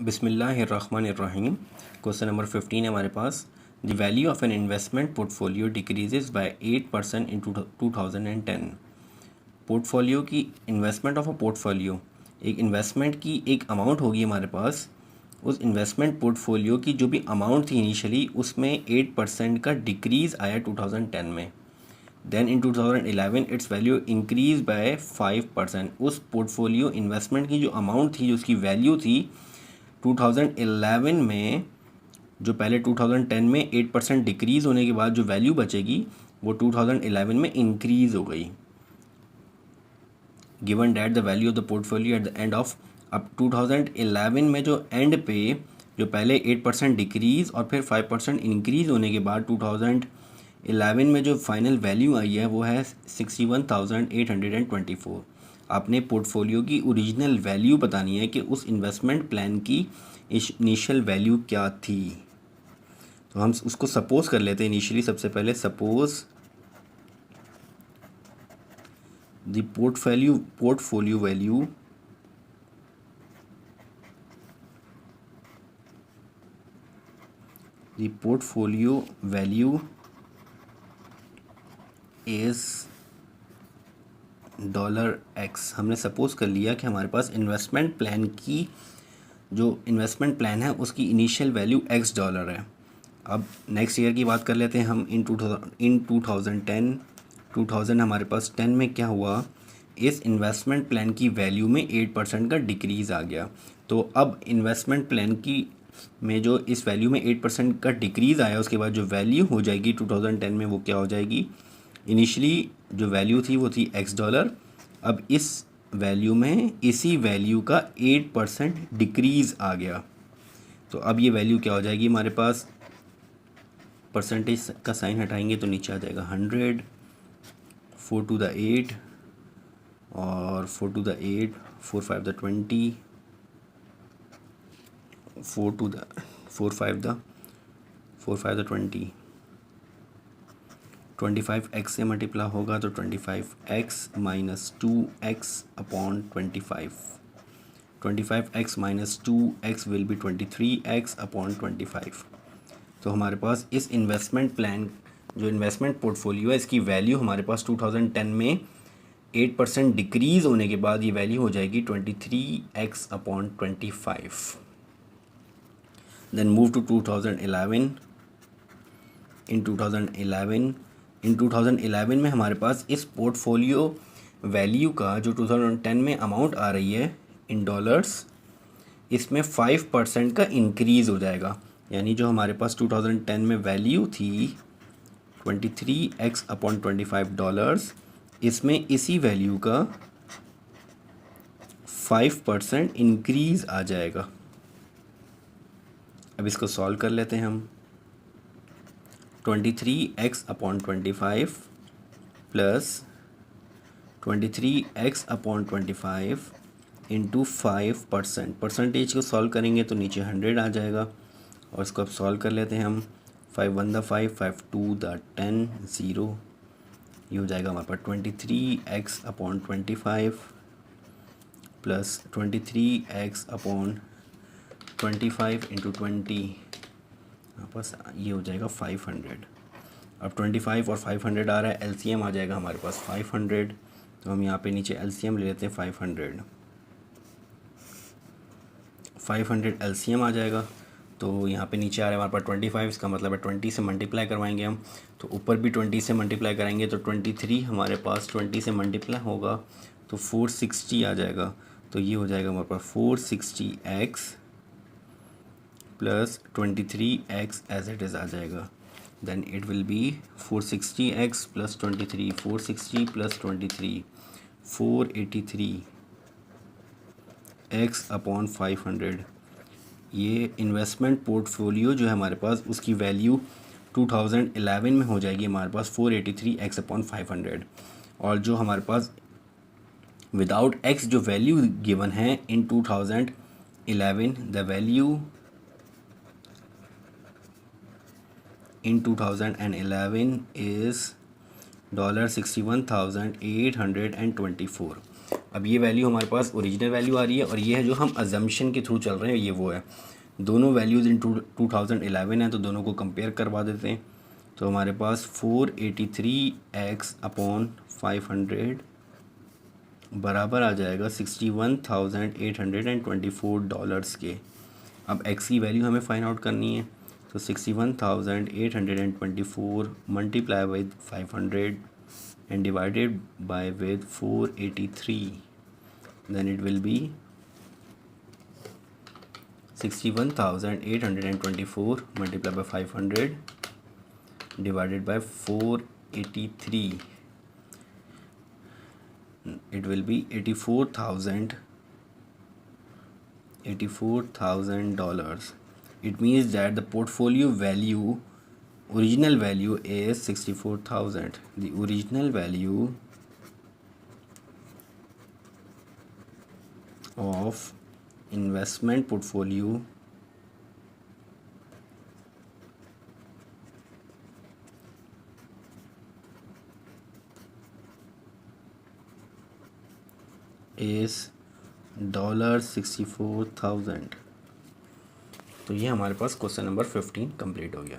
बिस्मिल्लाहिर्रहमानिर्रहीम। Question number 15 है हमारे पास। The value of an investment portfolio decreases by 8% in 2010। Portfolio की इन्वेस्टमेंट ऑफ अ पोर्टफोलियो, एक इन्वेस्टमेंट की एक अमाउंट होगी हमारे पास। उस इन्वेस्टमेंट पोर्टफोलियो की जो भी अमाउंट थी इनिशियली, उसमें 8% का डिक्रीज़ आया 2010 में। Then in 2011 its value increase by 5%। उस पोर्टफोलियो इन्वेस्टमेंट की जो अमाउंट थी, जो उसकी वैल्यू थी 2011 में, जो पहले 2010 में 8% डिक्रीज़ होने के बाद जो वैल्यू बचेगी वो 2011 में इंक्रीज़ हो गई। Given that the value of the portfolio at the end of, अब 2011 में जो एंड पे जो पहले 8% डिक्रीज़ और फिर 5% इंक्रीज़ होने के बाद 2011 में जो फाइनल वैल्यू आई है वो है 61,824। आपने पोर्टफोलियो की ओरिजिनल वैल्यू बतानी है कि उस इन्वेस्टमेंट प्लान की इनिशियल वैल्यू क्या थी। तो हम उसको सपोज कर लेते हैं इनिशियली। सबसे पहले suppose the portfolio value is $x। हमने सपोज कर लिया कि हमारे पास इन्वेस्टमेंट प्लान की जो इन्वेस्टमेंट प्लान है उसकी इनिशियल वैल्यू $x है। अब नेक्स्ट ईयर की बात कर लेते हैं हम। इन 2010 हमारे पास 10 में क्या हुआ, इस इन्वेस्टमेंट प्लान की वैल्यू में 8% का डिक्रीज़ आ गया। तो अब इन्वेस्टमेंट प्लान की में जो इस वैल्यू में 8% का डिक्रीज़ आया, उसके बाद जो वैल्यू हो जाएगी 2010 में वो क्या हो जाएगी, इनिशियली जो वैल्यू थी वो थी $x। अब इस वैल्यू में इसी वैल्यू का 8% डिक्रीज़ आ गया। तो अब ये वैल्यू क्या हो जाएगी हमारे पास, परसेंटेज का साइन हटाएंगे तो नीचे आ जाएगा 100, 4 to the 8 और 4 to the 8, 4 5 the 20, 4 to the 4 5 the 20, 25x से मल्टीप्लाई होगा तो 25x minus 2x upon 25x minus 2x will be 23x upon 25। तो हमारे पास इस इन्वेस्टमेंट प्लान जो इन्वेस्टमेंट पोर्टफोलियो है, इसकी वैल्यू हमारे पास 2010 में 8% डिक्रीज़ होने के बाद ये वैल्यू हो जाएगी 23x upon 25। Then move to 2011। In 2011 में हमारे पास इस पोर्टफोलियो वैल्यू का जो 2010 में अमाउंट आ रही है इन डॉलर्स, इसमें 5% का इंक्रीज़ हो जाएगा। यानी जो हमारे पास 2010 में वैल्यू थी 23x अपॉन $25, इसमें इसी वैल्यू का 5% इंक्रीज़ आ जाएगा। अब इसको सॉल्व कर लेते हैं हम। 23x upon 25 plus 23x upon 25 into 5%। Percentage को सॉल्व करेंगे तो नीचे 100 आ जाएगा। और इसको अब सॉल्व कर लेते हैं हम। 5 1 द 5, 5 2 द 10, 0। ये हो जाएगा हमारे पास 23x upon 25 plus 23x upon 25 into 20, बस ये हो जाएगा 500। अब 25 और 500 आ रहा है, एलसीएम आ जाएगा हमारे पास 500। तो हम यहाँ पे नीचे एलसीएम ले लेते हैं 500 एलसीएम आ जाएगा। तो यहाँ पे नीचे आ रहा है हमारे पास 25, इसका मतलब है 20 से मल्टीप्लाई करवाएंगे हम। तो ऊपर भी 20 से मल्टीप्लाई करेंगे तो 23 हमारे पास 20 से मल्टीप्लाई होगा तो 460 आ जाएगा। तो ये हो जाएगा हमारे पास 460x plus 23x as it is आ जाएगा। Then it will be 460x plus 23, 460 plus 23, 483x upon 500। ये इन्वेस्टमेंट पोर्टफोलियो जो है हमारे पास, उसकी वैल्यू 2011 में हो जाएगी हमारे पास 483x अपॉन 500। और जो हमारे पास विदाउट x जो वैल्यू गिवन है इन 2011, द वैल्यू in 2011 is $61,824। अब ये वैल्यू हमारे पास ओरिजिनल वैल्यू आ रही है और ये है जो हम अजम्पशन के थ्रू चल रहे हैं, ये वो है। दोनों वैल्यूज़ इन 2011 है तो दोनों को कंपेयर करवा देते हैं। तो हमारे पास 483x अपॉन 500 बराबर आ जाएगा $61,824 के। अब x की वैल्यू हमें फाइंड आउट करनी है, तो 61,824 multiply with 500 and divided by with 483, then it will be 61,824 multiplied by 500 divided by 483, it will be $84,000. It means that the portfolio value, original value is 64,000. The original value of investment portfolio is $64,000। तो ये हमारे पास question number 15 complete हो गया।